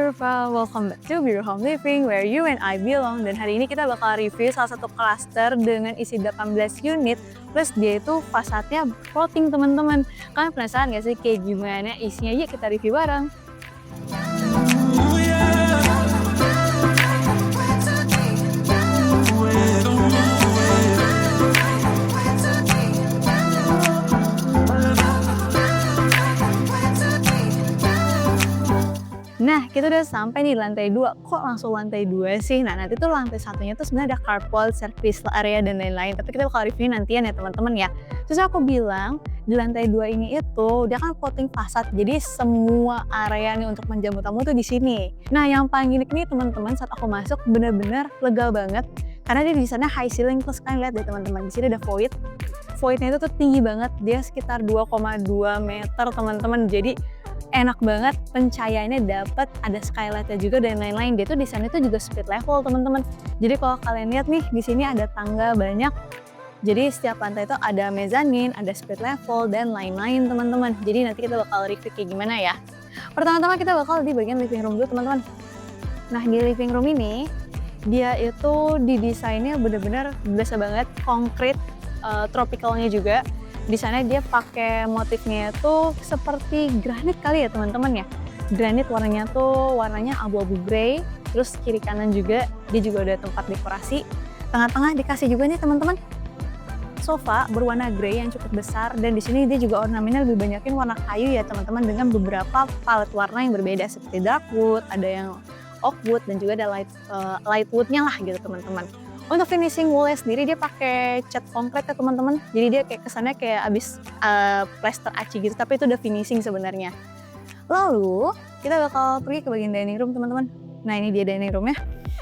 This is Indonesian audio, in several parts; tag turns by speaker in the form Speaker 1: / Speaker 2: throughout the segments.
Speaker 1: Beautiful, welcome back to Beautiful Home Living where you and I belong. Dan hari ini kita bakal review salah satu klaster dengan isi 18 unit plus dia itu fasadnya floating teman-teman. Kalian penasaran gak sih kayak gimana isinya? Yuk kita review bareng. Nah, kita udah sampai di lantai 2. Kok langsung lantai 2 sih? Nah, nanti tuh lantai satunya tuh sebenarnya ada carport, service area, dan lain-lain. Tapi kita bakal review nantian ya teman-teman ya. Terus aku bilang, di lantai 2 ini itu, dia kan coating fasad. Jadi semua area nih untuk menjamu tamu tuh di sini. Nah, yang paling unik nih teman-teman saat aku masuk bener-bener lega banget. Karena dia di sana high ceiling, plus kalian lihat deh teman-teman. Di sini ada void. Voidnya itu tuh tinggi banget. Dia sekitar 2,2 meter teman-teman. Jadi enak banget, pencahayaannya dapat, ada skylightnya juga dan lain-lain. Dia tuh di sana itu juga split level teman-teman. Jadi kalau kalian lihat nih di sini ada tangga banyak. Jadi setiap lantai itu ada mezanin, ada split level dan lain-lain teman-teman. Jadi nanti kita bakal review kayak gimana ya. Pertama-tama kita bakal di bagian living room dulu teman-teman. Nah di living room ini dia itu didesainnya bener-bener biasa banget, konkret, tropicalnya juga. Di sana dia pakai motifnya itu seperti granit kali ya teman-teman ya. Granit warnanya abu-abu grey, terus kiri kanan juga dia juga ada tempat dekorasi. Tengah-tengah dikasih juga nih teman-teman sofa berwarna grey yang cukup besar, dan di sini dia juga ornamennya lebih banyakin warna kayu ya teman-teman, dengan beberapa palet warna yang berbeda seperti dark wood, ada yang oak wood, dan juga ada light woodnya lah gitu teman-teman. Untuk finishing wallnya sendiri dia pakai cat konkret ya teman-teman. Jadi dia kayak kesannya kayak abis plaster aci gitu, tapi itu udah finishing sebenarnya. Lalu kita bakal pergi ke bagian dining room teman-teman. Nah ini dia dining roomnya.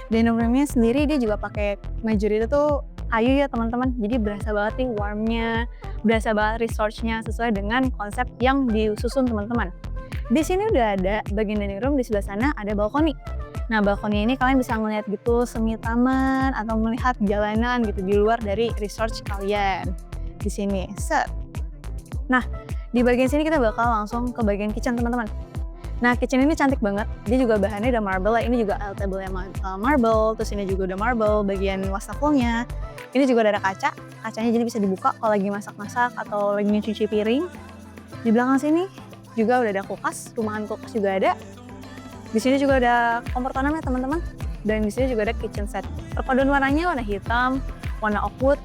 Speaker 1: Dining roomnya sendiri dia juga pakai majority tuh kayu ya teman-teman. Jadi berasa banget nih warmnya, berasa banget researchnya sesuai dengan konsep yang disusun teman-teman. Di sini udah ada bagian dining room, di sebelah sana ada balkoni. Nah balkoni ini kalian bisa ngeliat gitu semi taman atau melihat jalanan gitu di luar dari research kalian di sini. Set. Nah di bagian sini kita bakal langsung ke bagian kitchen teman-teman. Nah kitchen ini cantik banget. Dia juga bahannya udah marble lah. Ini juga table yang marble. Terus ini juga udah marble bagian wastafelnya. Ini juga ada kaca. Kacanya jadi bisa dibuka kalau lagi masak-masak atau lagi nyuci piring. Di belakang sini juga udah ada kulkas. Rumahan kulkas juga ada. Di sini juga ada kompor tanam ya teman-teman, dan di sini juga ada kitchen set. Perpaduan warnanya warna hitam, warna oak wood,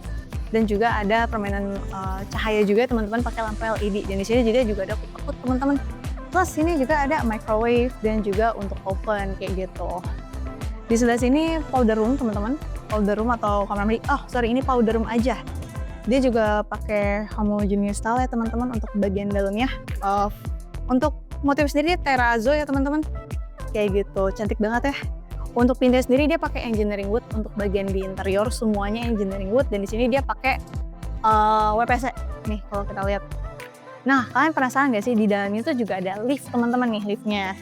Speaker 1: dan juga ada permainan cahaya juga teman-teman pakai lampu LED. Dan di sini juga ada cooktop teman-teman. Plus sini juga ada microwave dan juga untuk oven kayak gitu. Di sebelah sini powder room teman-teman, powder room atau kamar mandi. Oh sorry, ini powder room aja. Dia juga pakai homogeneous style ya teman-teman untuk bagian dalamnya. Untuk motif sendiri terrazzo ya teman-teman. Kayak gitu, cantik banget ya. Untuk pintu sendiri dia pakai engineering wood untuk bagian di interior, semuanya engineering wood, dan di sini dia pakai WPC nih kalau kita lihat. Nah, kalian penasaran gak sih di dalamnya itu juga ada lift teman-teman nih liftnya.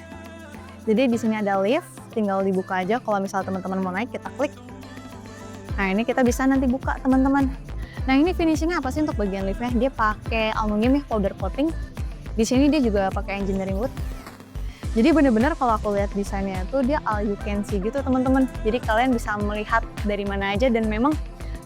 Speaker 1: Jadi di sini ada lift, tinggal dibuka aja. Kalau misal teman-teman mau naik kita klik. Nah ini kita bisa nanti buka teman-teman. Nah ini finishingnya apa sih untuk bagian liftnya? Dia pakai aluminium ya, powder coating. Di sini dia juga pakai engineering wood. Jadi bener-bener kalau aku lihat desainnya tuh dia all you can see gitu teman-teman. Jadi kalian bisa melihat dari mana aja, dan memang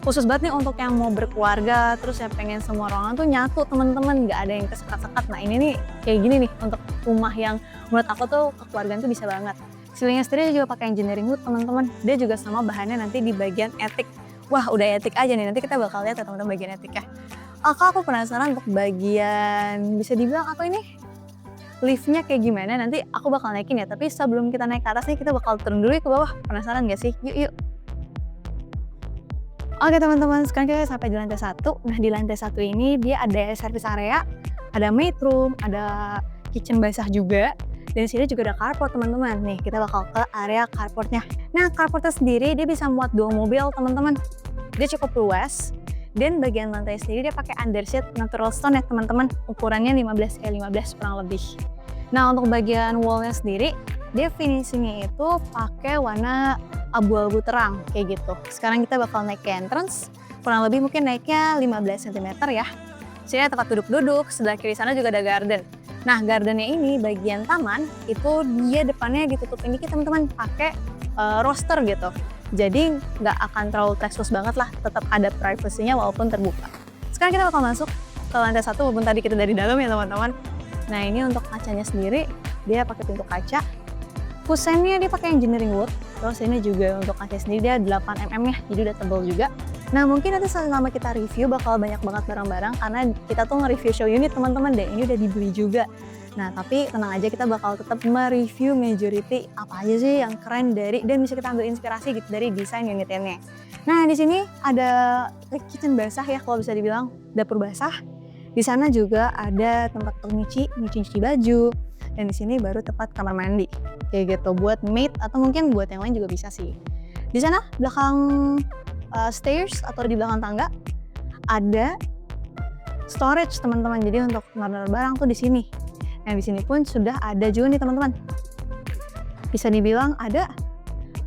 Speaker 1: khusus banget nih untuk yang mau berkeluarga terus yang pengen semua ruangan tuh nyatu teman-teman, nggak ada yang kesekat-sekat. Nah ini nih kayak gini nih untuk rumah yang menurut aku tuh kekeluargaan tuh bisa banget. Ceilingnya sendiri juga pakai engineering wood teman-teman. Dia juga sama bahannya nanti di bagian etik. Wah udah etik aja nih, nanti kita bakal lihat ya teman-teman bagian etiknya. Aku penasaran untuk bagian bisa dibilang apa ini? Liftnya kayak gimana, nanti aku bakal naikin ya. Tapi sebelum kita naik ke atas nih, kita bakal turun dulu ke bawah. Penasaran gak sih? Yuk. Oke teman-teman, sekarang kita sampai di lantai 1. Nah di lantai 1 ini dia ada service area, ada maid room, ada kitchen basah juga. Dan di sini juga ada carport teman-teman. Nih kita bakal ke area carportnya. Nah carportnya sendiri dia bisa muat 2 mobil teman-teman. Dia cukup luas. Dan bagian lantai sendiri dia pakai undersheet natural stone ya teman-teman, ukurannya 15x15 kurang lebih. Nah untuk bagian wallnya sendiri dia finishingnya itu pakai warna abu-abu terang kayak gitu. Sekarang kita bakal naik ke entrance, kurang lebih mungkin naiknya 15 cm ya. Sini ada tempat duduk-duduk, sebelah kiri sana juga ada garden. Nah, gardennya ini bagian taman itu dia depannya ditutupin dikit teman-teman pakai roster gitu. Jadi nggak akan terlalu textures banget lah, tetap ada privacy-nya walaupun terbuka. Sekarang kita bakal masuk ke lantai 1 walaupun tadi kita dari dalam ya teman-teman. Nah, ini untuk kacanya sendiri dia pakai pintu kaca. Kusennya dia pakai engineering wood. Terus ini juga untuk kaca sendiri dia 8 mm ya, jadi udah tebal juga. Nah, mungkin nanti selama kita review bakal banyak banget barang-barang karena kita tuh nge-review show unit teman-teman deh, ini udah dibeli juga. Nah, tapi tenang aja kita bakal tetap mereview majority apa aja sih yang keren dari dan bisa kita ambil inspirasi gitu dari desain unit ini. Nah, di sini ada kitchen basah ya kalau bisa dibilang, dapur basah. Di sana juga ada tempat nyuci baju. Dan di sini baru tempat kamar mandi. Kayak gitu buat maid atau mungkin buat yang lain juga bisa sih. Di sana belakang stairs atau di belakang tangga ada storage teman-teman. Jadi untuk naruh barang tuh di sini. Nah, di sini pun sudah ada juga nih teman-teman. Bisa dibilang ada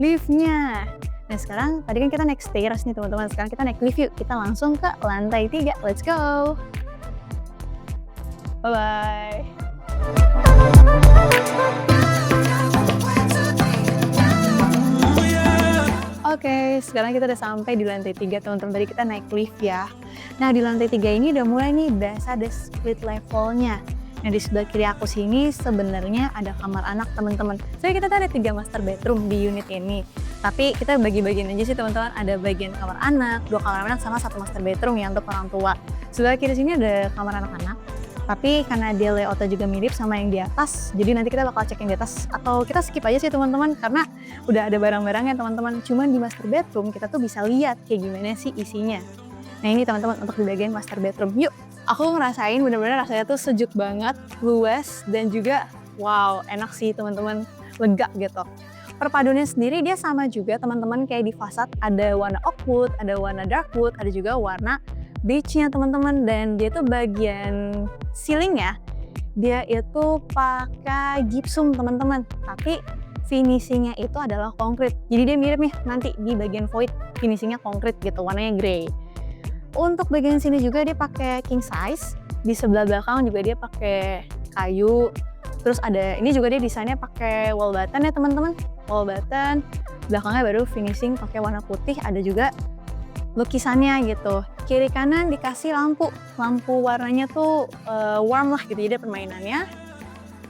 Speaker 1: liftnya. Nah, sekarang tadi kan kita naik stairs nih teman-teman. Sekarang kita naik lift yuk. Kita langsung ke lantai 3. Let's go. Bye-bye. Oke, sekarang kita udah sampai di lantai 3 teman-teman. Tadi kita naik lift ya. Nah, di lantai 3 ini udah mulai nih berasa ada split levelnya. Nah, di sebelah kiri aku sini sebenarnya ada kamar anak teman-teman. Jadi kita tuh ada 3 master bedroom di unit ini. Tapi kita bagi-bagiin aja sih teman-teman. Ada bagian kamar anak, 2 kamar anak sama 1 master bedroom ya untuk orang tua. Sebelah kiri sini ada kamar anak-anak. Tapi karena dia layoutnya juga mirip sama yang di atas, jadi nanti kita bakal cek yang di atas atau kita skip aja sih teman-teman karena udah ada barang-barangnya teman-teman. Cuman di master bedroom kita tuh bisa lihat kayak gimana sih isinya. Nah, ini teman-teman untuk di bagian master bedroom. Yuk, aku ngerasain bener-bener rasanya tuh sejuk banget, luas dan juga wow enak sih teman-teman, lega gitu. Perpaduannya sendiri dia sama juga teman-teman kayak di fasad, ada warna oak wood, ada warna dark wood, ada juga warna beige-nya teman-teman. Dan dia tuh bagian ceilingnya dia itu pakai gypsum teman-teman, tapi finishingnya itu adalah konkrit. Jadi dia mirip nih nanti di bagian void finishingnya konkrit gitu, warnanya grey. Untuk bagian sini juga dia pakai king size, di sebelah belakang juga dia pakai kayu. Terus ada ini juga dia desainnya pakai wall button ya teman-teman, wall button. Belakangnya baru finishing pakai warna putih, ada juga lukisannya gitu. Kiri kanan dikasih lampu warnanya tuh warm lah gitu, jadi ada permainannya.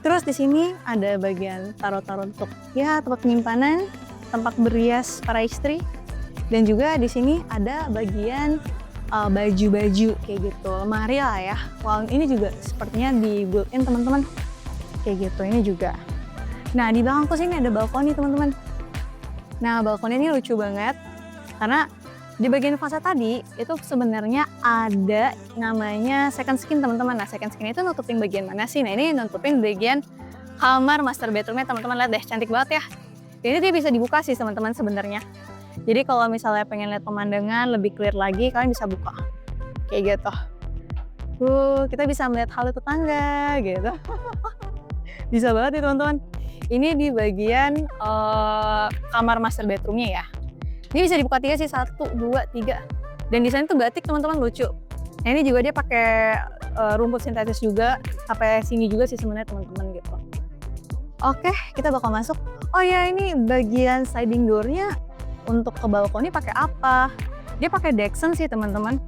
Speaker 1: Terus di sini ada bagian taruh-taruh untuk ya tempat penyimpanan, tempat berias para istri. Dan juga di sini ada bagian baju-baju kayak gitu, lemari lah ya. Wow, ini juga sepertinya di built-in teman-teman. Kayak gitu ini juga. Nah, di belakangku sini ada balkon nih teman-teman. Nah, balkonnya ini lucu banget karena di bagian fasad tadi itu sebenarnya ada namanya second skin teman-teman. Nah, second skin itu nutupin bagian mana sih? Nah, ini nutupin bagian kamar master bedroomnya teman-teman. Lihat deh, cantik banget ya. Ini dia bisa dibuka sih teman-teman sebenarnya. Jadi kalau misalnya pengen lihat pemandangan lebih clear lagi, kalian bisa buka kayak gitu. Kita bisa melihat halu tetangga gitu. Bisa banget ya teman-teman. Ini di bagian kamar master bedroomnya ya. Ini bisa dibuka 3 sih, 1, 2, 3. Dan desain tuh batik teman-teman, lucu. Nah, ini juga dia pakai rumput sintetis juga, sampai sini juga sih sebenarnya teman-teman gitu. Oke, kita bakal masuk. Oh ya, ini bagian sliding door-nya untuk ke balkon ini pakai apa? Dia pakai Dexon sih teman-teman.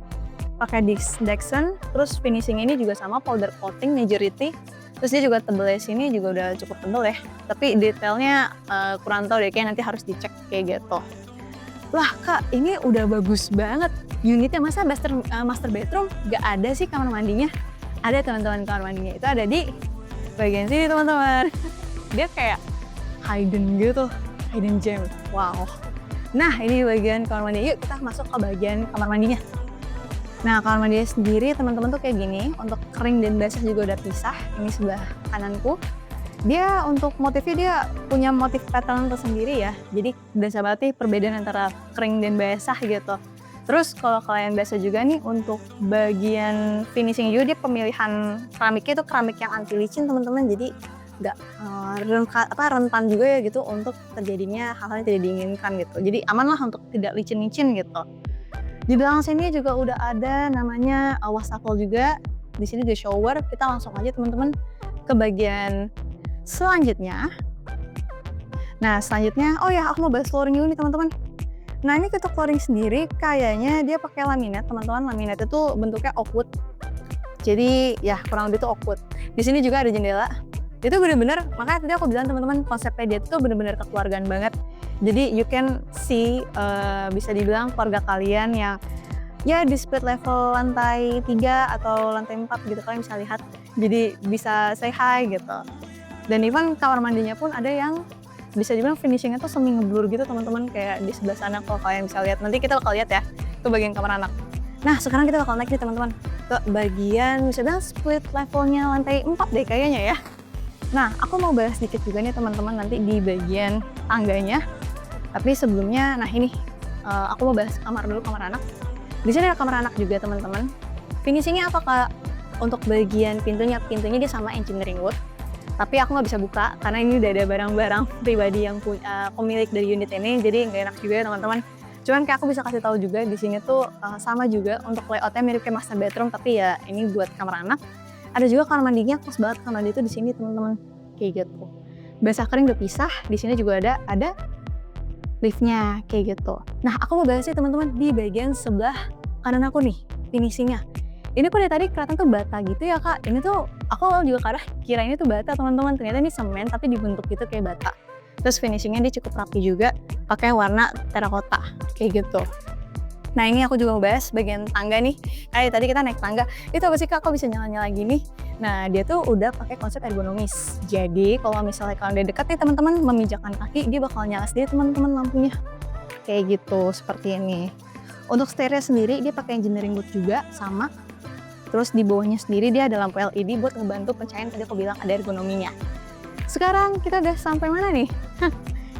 Speaker 1: Pakai Dexon, terus finishing ini juga sama powder coating majority. Terus dia juga tebelnya sini juga udah cukup tebel ya. Tapi detailnya kurang tahu deh, kayak nanti harus dicek kayak gitu. Lah kak, ini udah bagus banget unitnya, masa master bedroom gak ada sih kamar mandinya? Ada teman-teman, kamar mandinya itu ada di bagian sini teman-teman. Dia kayak hidden gitu, hidden gem, wow. Nah, ini bagian kamar mandi. Yuk kita masuk ke bagian kamar mandinya. Nah, kamar mandinya sendiri teman-teman tuh kayak gini. Untuk kering dan basah juga udah pisah. Ini sebelah kananku. Dia untuk motifnya dia punya motif pattern tersendiri ya. Jadi berasa banget nih perbedaan antara kering dan basah gitu. Terus kalau kalian basah juga nih untuk bagian finishing juga dia pemilihan keramiknya itu keramik yang anti licin teman-teman. Jadi nggak rentan juga ya gitu untuk terjadinya hal-hal yang tidak diinginkan gitu. Jadi aman lah untuk tidak licin-licin gitu. Di belakang sini juga udah ada namanya wastafel juga. Di sini ada shower. Kita langsung aja teman-teman ke bagian selanjutnya. Nah selanjutnya, oh ya aku mau bahas flooring dulu nih teman-teman. Nah ini untuk flooring sendiri kayaknya dia pakai laminat teman-teman. Laminat itu bentuknya oakwood. Jadi ya kurang lebih itu oakwood. Di sini juga ada jendela. Itu bener-bener, makanya tadi aku bilang teman-teman konsepnya dia itu bener-bener kekeluargaan banget. Jadi you can see, bisa dibilang keluarga kalian yang ya di split level lantai 3 atau lantai 4 gitu kalian bisa lihat. Jadi bisa say hi gitu. Dan even kamar mandinya pun ada yang bisa dibilang finishingnya tuh semi ngeblur gitu teman-teman, kayak di sebelah sana kalau kalian bisa lihat. Nanti kita bakal lihat ya ke bagian kamar anak. Nah sekarang kita bakal naik nih teman-teman ke bagian bisa bilang split levelnya lantai 4 deh kayaknya ya. Nah, aku mau bahas sedikit juga nih teman-teman nanti di bagian tangganya. Tapi sebelumnya, nah ini aku mau bahas kamar dulu, kamar anak. Di sini ada kamar anak juga teman-teman. Finishingnya apa kak? Untuk bagian pintunya dia sama engineering wood. Tapi aku nggak bisa buka karena ini udah ada barang-barang pribadi yang pemilik dari unit ini, jadi nggak enak juga ya teman-teman. Cuman kayak aku bisa kasih tahu juga di sini tuh sama juga untuk layoutnya mirip kayak master bedroom, tapi ya ini buat kamar anak. Ada juga kamar mandinya, pas banget kamar mandi itu di sini teman-teman, kayak gitu. Basah kering udah pisah, di sini juga ada liftnya kayak gitu. Nah aku mau bahas sih teman-teman di bagian sebelah kanan aku nih, finishingnya. Ini kok dari tadi kelihatan tuh bata gitu ya kak. Ini tuh aku juga kira ini tuh bata teman-teman, ternyata ini semen tapi dibentuk gitu kayak bata. Terus finishingnya dia cukup rapi juga, pakai warna terakota kayak gitu. Nah ini aku juga mau bahas bagian tangga nih. Kayak tadi kita naik tangga, itu apa sih kak, kok bisa nyala-nyala gini? Nah dia tuh udah pakai konsep ergonomis. Jadi kalau misalnya kalian udah dekat nih teman-teman memijakkan kaki, dia bakal nyala sendiri teman-teman lampunya. Kayak gitu, seperti ini. Untuk stairnya sendiri dia pakai engineering wood juga, sama. Terus di bawahnya sendiri dia ada lampu LED buat ngebantu pencahayaan, tadi aku bilang ada ergonominya. Sekarang kita udah sampai mana nih?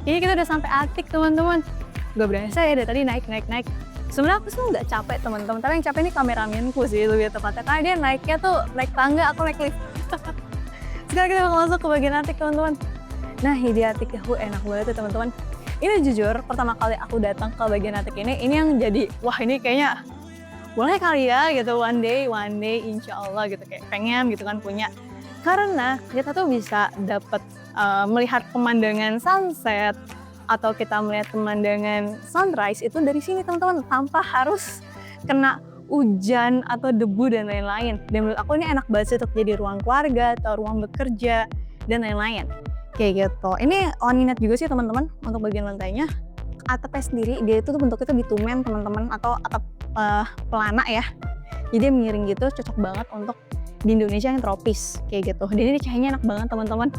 Speaker 1: Ini kita udah sampai atik teman-teman. Gak berasa ya dari tadi naik. Sebenarnya aku sih nggak capek teman-teman, tapi yang capek ini kameramenku sih lebih tepatnya, karena dia naiknya tuh naik tangga, aku naik lift. Sekarang kita bakal masuk ke bagian atik teman-teman. Nah di atiknya enak banget ya teman-teman. Ini jujur pertama kali aku datang ke bagian atik ini yang jadi wah ini kayaknya boleh kali ya gitu, one day insya Allah gitu, kayak pengen gitu kan punya. Karena kita tuh bisa dapat melihat pemandangan sunset atau kita melihat pemandangan sunrise itu dari sini teman-teman, tanpa harus kena hujan atau debu dan lain-lain. Dan menurut aku ini enak banget sih untuk jadi ruang keluarga atau ruang bekerja dan lain-lain kayak gitu. Ini laminat juga sih teman-teman untuk bagian lantainya. Atapnya sendiri dia itu bentuknya tuh bitumen teman-teman, atau atap pelana ya. Jadi dia miring gitu, cocok banget untuk di Indonesia yang tropis kayak gitu. Dan ini cahayanya enak banget teman-teman.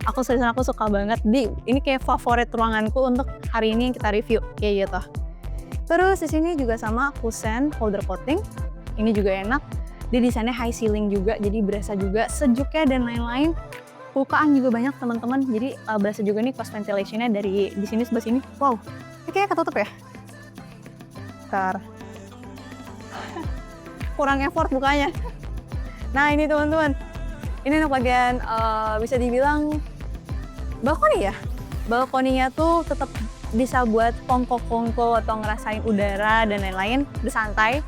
Speaker 1: Aku suka banget. Ini kayak favorit ruanganku untuk hari ini yang kita review kayak gitu. Terus di sini juga sama kusen holder coating. Ini juga enak. Dia desainnya high ceiling juga, jadi berasa juga sejuknya dan lain-lain. Bukaan juga banyak teman-teman. Jadi berasa juga nih cross ventilationnya dari di sini sebelah sini. Wow, ini kayaknya ketutup ya. Bentar. Kurang effort bukanya. Nah ini teman-teman. Ini untuk bagian bisa dibilang balkoni ya. Balkoninya tuh tetap bisa buat kongko-kongko atau ngerasain udara dan lain-lain, bersantai.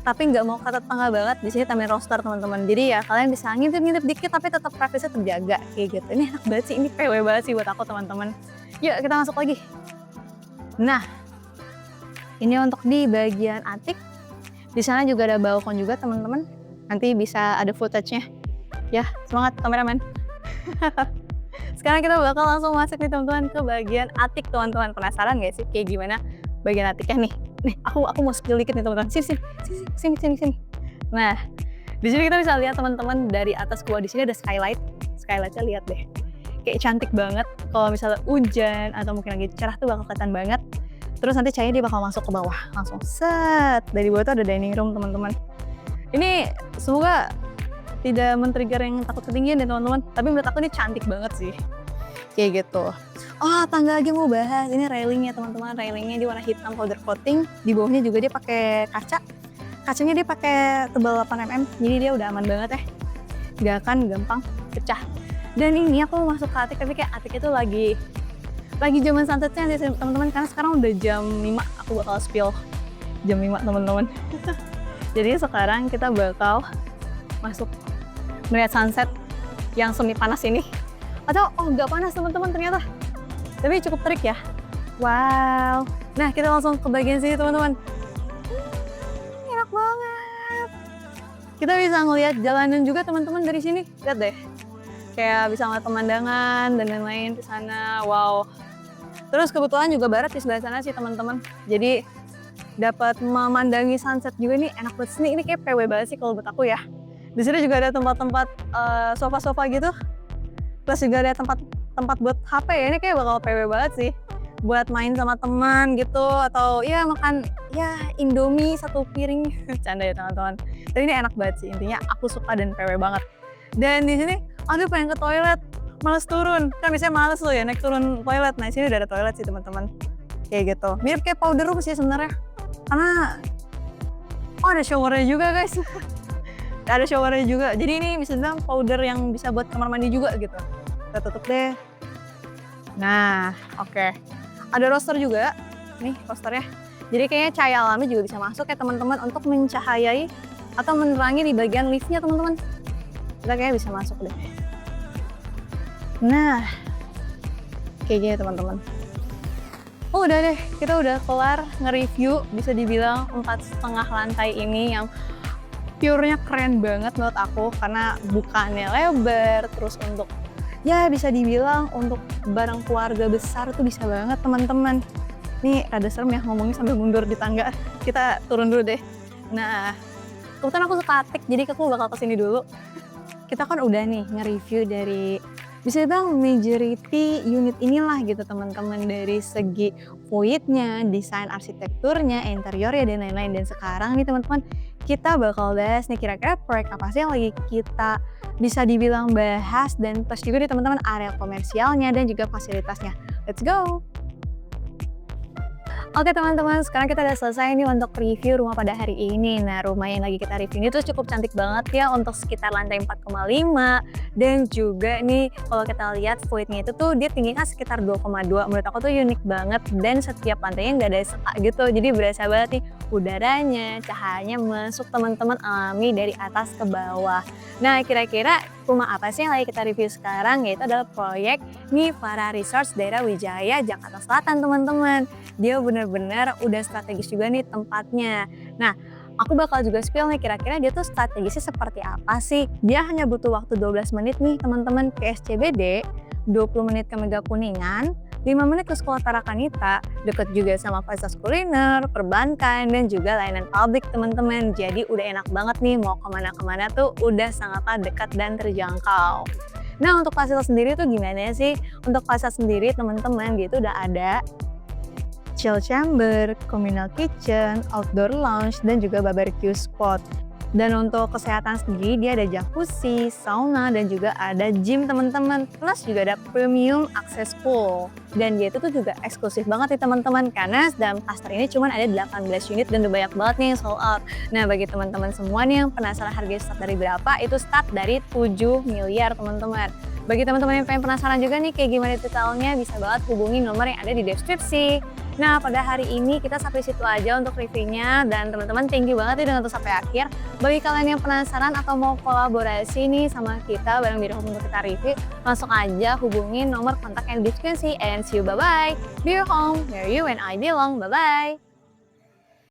Speaker 1: Tapi nggak mau kata tangga banget. Di sini tambahin roster teman-teman. Jadi ya kalian bisa ngintip-ngintip dikit tapi tetap privacy terjaga kayak gitu. Ini enak banget sih. Ini PW banget sih buat aku teman-teman. Yuk kita masuk lagi. Nah, ini untuk di bagian atik. Di sana juga ada balkon juga teman-teman. Nanti bisa ada footage-nya. Ya, semangat kameramen. Sekarang kita bakal langsung masuk nih teman-teman ke bagian atik teman-teman. Penasaran gak sih kayak gimana bagian atiknya nih? Nih, aku mau spill dikit nih teman-teman. Sini. Nah, di sini kita bisa lihat teman-teman dari atas gua, di sini ada skylight. Skylightnya lihat deh. Kayak cantik banget. Kalau misalnya hujan atau mungkin lagi cerah tuh bakal kelihatan banget. Terus nanti cahaya dia bakal masuk ke bawah. Langsung set. Dari bawah tuh ada dining room teman-teman. Ini semoga tidak men-trigger yang takut ketinggian deh teman-teman. Tapi menurut aku ini cantik banget sih. Kayak gitu. Oh, tangga lagi mau bahas. Ini railingnya teman-teman. Railingnya di warna hitam powder coating. Di bawahnya juga dia pakai kaca. Kacanya dia pakai tebal 8 mm. Jadi dia udah aman banget ya. Gak akan gampang pecah. Dan ini aku mau masuk ke atik, tapi kayak atik itu lagi zaman sunsetnya sih teman-teman. Karena sekarang udah jam 5. Aku bakal spill jam 5 teman-teman. Jadi sekarang kita bakal masuk melihat sunset yang semi panas ini. Atau nggak panas teman-teman ternyata. Tapi cukup terik ya. Wow. Nah kita langsung ke bagian sini teman-teman. Enak banget. Kita bisa ngelihat jalanan juga teman-teman dari sini. Lihat deh. Kayak bisa ngeliat pemandangan dan lain-lain di sana. Wow. Terus kebetulan juga barat di sebelah sana sih teman-teman. Jadi dapat memandangi sunset juga nih enak banget sini. Ini kayak PW banget sih kalau buat aku ya. Di sini juga ada tempat-tempat sofa-sofa gitu. Terus juga ada tempat buat HP ya. Ini kayak bakal PW banget sih. Buat main sama teman gitu atau ya makan ya Indomie satu piring. Canda ya teman-teman. Tapi ini enak banget sih. Intinya aku suka dan PW banget. Dan di sini aduh pengen ke toilet. Males turun. Kan biasanya males loh ya naik turun toilet. Nah, di sini udah ada toilet sih teman-teman. Kayak gitu. Mirip kayak powder room sih sebenarnya. Karena ada showernya juga guys. Ada showernya juga. Jadi ini bisa bilang powder yang bisa buat kamar mandi juga gitu. Kita tutup deh. Nah, oke. Ada roster juga. Nih rosternya. Jadi kayaknya cahaya alami juga bisa masuk ya teman-teman untuk mencahayai atau menerangi di bagian liftnya teman-teman. Kita kayaknya bisa masuk deh. Nah, kayak gini teman-teman. Oh udah deh, kita udah kelar nge-review bisa dibilang 4,5 lantai ini yang pure-nya keren banget menurut aku karena bukannya lebar, terus untuk ya bisa dibilang untuk barang keluarga besar tuh bisa banget teman-teman. Nih rada serem ya ngomongnya sambil mundur di tangga. Kita turun dulu deh. Nah, kebetulan aku suka atik jadi aku bakal kesini dulu. Kita kan udah nih nge-review dari bisa dibilang majority unit inilah gitu teman-teman dari segi voidnya, desain arsitekturnya, interiornya dan lain-lain. Dan sekarang nih teman-teman kita bakal bahas nih kira-kira proyek apa sih yang lagi kita bisa dibilang bahas dan plus juga nih teman-teman area komersialnya dan juga fasilitasnya. Let's go! Oke teman-teman, sekarang kita udah selesai nih untuk review rumah pada hari ini. Nah rumah yang lagi kita review ini tuh cukup cantik banget ya untuk sekitar lantai 4,5 dan juga nih kalau kita lihat voidnya itu tuh dia tingginya sekitar 2,2. Menurut aku tuh unik banget dan setiap lantainya nggak ada sekat gitu. Jadi berasa banget nih udaranya, cahayanya masuk teman-teman alami dari atas ke bawah. Nah kira-kira rumah apa sih yang lagi kita review sekarang, yaitu adalah proyek Nivara Resorts daerah Wijaya, Jakarta Selatan teman-teman. Dia benar-benar udah strategis juga nih tempatnya. Nah, aku bakal juga spill nih kira-kira dia tuh strategisnya seperti apa sih. Dia hanya butuh waktu 12 menit nih teman-teman ke SCBD, 20 menit ke Mega Kuningan, 5 menit ke Sekolah Tarakanita, deket juga sama fasilitas kuliner, perbankan, dan juga layanan publik teman-teman. Jadi udah enak banget nih mau kemana-kemana tuh udah sangatlah dekat dan terjangkau. Nah untuk fasilitas sendiri tuh gimana sih? Untuk fasilitas sendiri teman-teman dia tuh udah ada chill chamber, communal kitchen, outdoor lounge, dan juga barbecue spot. Dan untuk kesehatan sendiri dia ada jacuzzi, sauna, dan juga ada gym teman-teman. Plus juga ada premium access pool. Dan dia itu tuh juga eksklusif banget nih teman-teman karena dalam cluster ini cuma ada 18 unit dan udah banyak banget nih yang sold out. Nah bagi teman-teman semua nih yang penasaran harga start dari berapa, itu start dari 7 miliar teman-teman. Bagi teman-teman yang pengen penasaran juga nih kayak gimana detailnya, bisa banget hubungi nomor yang ada di deskripsi. Nah pada hari ini kita sampai situ aja untuk reviewnya dan teman-teman thank you banget nih udah nonton sampai akhir. Bagi kalian yang penasaran atau mau kolaborasi nih sama kita bareng Biro Home untuk kita review, langsung aja hubungi nomor kontak yang di deskripsi and see you bye bye. Biro Home, where you and I belong, bye bye.